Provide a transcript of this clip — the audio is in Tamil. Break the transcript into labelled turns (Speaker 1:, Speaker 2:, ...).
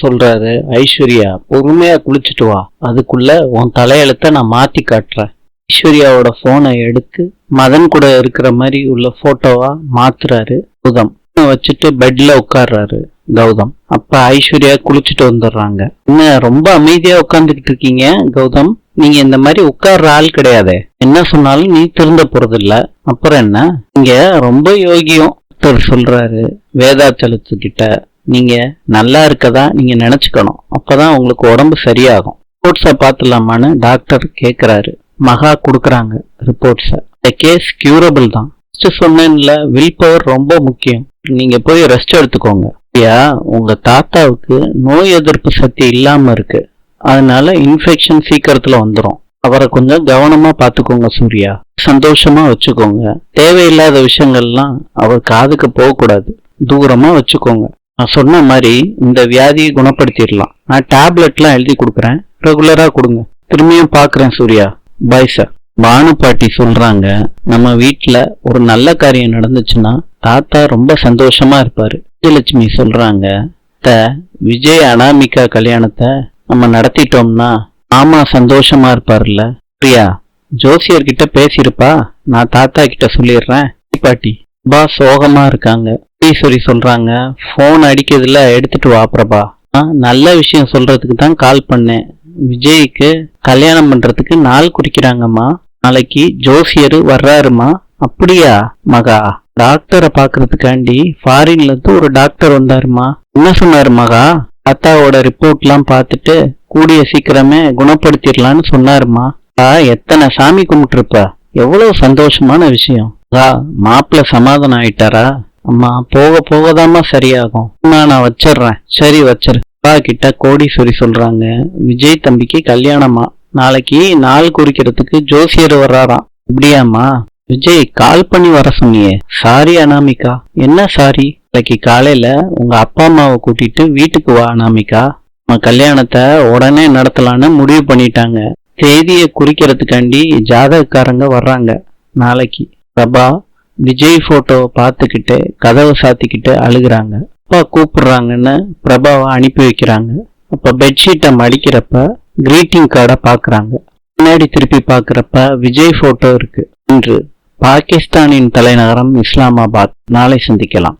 Speaker 1: சொல்றாரு, ஐஸ்வர்யா பொறுமையா குளிச்சுட்டு வா, அதுக்குள்ள உன் தலையெழுத்த நான் மாத்தி காட்டுறேன். ஐஸ்வர்யாவோட போனை எடுத்து மதன் கூட இருக்கிற மாதிரி உள்ள போட்டோவா மாத்துறாரு கௌதம். வச்சுட்டு பெட்ல உட்கார்றாரு கௌதம். அப்ப ஐஸ்வர்யா குளிச்சுட்டு வந்துடுறாங்க. என்ன ரொம்ப அமைதியா உட்கார்ந்துகிட்டு இருக்கீங்க கௌதம்? நீங்க இந்த மாதிரி உட்கார்ற ஆள் கிடையாதே. என்ன சொன்னாலும் நீ திருந்த போறது இல்ல. அப்புறம் என்ன, நீங்க ரொம்ப யோகியம் சொல்றாரு வேதாச்சலத்துக்கிட்ட. நீங்க நல்லா இருக்கதா நீங்க நினைச்சுக்கணும், அப்பதான் உங்களுக்கு உடம்பு சரியாகும். ரிப்போர்ட்ஸ பாத்துலாமான்னு டாக்டர் கேக்குறாரு. மகா குடுக்கறாங்க ரிப்போர்ட்ஸ. இந்த கேஸ் கியூரபிள் தான். சொன்னேன்ல, வில் பவர் ரொம்ப முக்கியம். நீங்க போய் ரெஸ்ட் எடுத்துக்கோங்க. உங்க தாத்தாவுக்கு நோய் எதிர்ப்பு சக்தி இல்லாம இருக்கு, அதனால இன்ஃபெக்ஷன் சீக்கிரத்துல வந்துடும். அவரை கொஞ்சம் கவனமா பாத்துக்கோங்க சூர்யா. சந்தோஷமா வச்சுக்கோங்க. தேவையில்லாத விஷயங்கள்லாம் அவர் காதுக்கு போக கூடாது, தூரமா வச்சுக்கோங்க. நான் சொன்ன மாதிரி இந்த வியாதியை குணப்படுத்திடலாம். நான் டேப்லெட்லாம் எழுதி கொடுக்குறேன், ரெகுலரா கொடுங்க. திரும்பியும் பாக்குறேன் சூர்யா. Bye sir. பானு பாட்டி சொல்றாங்க, நம்ம வீட்டுல ஒரு நல்ல காரியம் நடந்துச்சுன்னா தாத்தா ரொம்ப சந்தோஷமா இருப்பாரு. விஜயலட்சுமி சொல்றாங்க, விஜய் அனாமிகா கல்யாணத்தை நம்ம நடத்திட்டோம்னா மாமா சந்தோஷமா இருப்பாருல்ல. பிரியா ஜோசியர்கிட்ட பேசியிருப்பா, நான் தாத்தா கிட்ட சொல்லிடுறேன். பாட்டி பா சோகமா இருக்காங்க. ஈஸ்வரி சொல்றாங்க, போன் அடிக்கிறதுல எடுத்துட்டு வா பிரபா. நல்ல விஷயம் சொல்றதுக்கு தான் கால் பண்ணேன். விஜய்க்கு கல்யாணம் பண்றதுக்கு நாள் குறிக்கிறாங்கம்மா. நாளைக்கு ஜோசியரு வர்றாருமா. அப்படியா மகா? டாக்டரை பாக்குறதுக்காண்டி ஃபாரின்ல இருந்து ஒரு டாக்டர் வந்தாருமா. என்ன சொன்னாரு மகா? தாத்தாவோட ரிப்போர்ட் எல்லாம் பார்த்துட்டு கூடிய சீக்கிரமே குணப்படுத்திடலான்னு சொன்னாருமா. எத்தனை சாமி கும்பிட்டுருப்ப, எவ்வளவு சந்தோஷமான விஷயம். மாப்பிள்ள சமாதானம் ஆயிட்டாரா? அம்மா போக போகதாமா சரியாகும். நான் வச்சிடுறேன். சரி வச்சிரு. கிட்ட கோடீஸ்வரி சொல்றாங்க, விஜய் தம்பிக்கு கல்யாணமா, நாளைக்கு நாள் குறிக்கிறதுக்கு ஜோசியர் வர்றாராம். இப்படியாமா? விஜய் கால் பண்ணி வர சொன்னியே. சாரி அனாமிகா. என்ன சாரி? நாளைக்கு காலையில உங்க அப்பா அம்மாவை கூட்டிட்டு வீட்டுக்கு வா அனாமிகா. கல்யாணத்தை உடனே நடத்தலான்னு முடிவு பண்ணிட்டாங்க. தேதியை குறிக்கிறதுக்காண்டி ஜாதகக்காரங்க வர்றாங்க நாளைக்கு. பிரபா விஜய் போட்டோவை பார்த்துக்கிட்டு கதவை சாத்திக்கிட்டு அழுகுறாங்க. அப்பா கூப்பிடுறாங்கன்னு பிரபாவை அனுப்பி வைக்கிறாங்க. அப்ப பெட்ஷீட்டை மடிக்கிறப்ப கிரீட்டிங் கார்டை பாக்குறாங்க. பின்னாடி திருப்பி பாக்குறப்ப விஜய் போட்டோ இருக்கு. இன்று பாகிஸ்தானின் தலைநகரம் இஸ்லாமாபாத். நாளை சந்திக்கலாம்.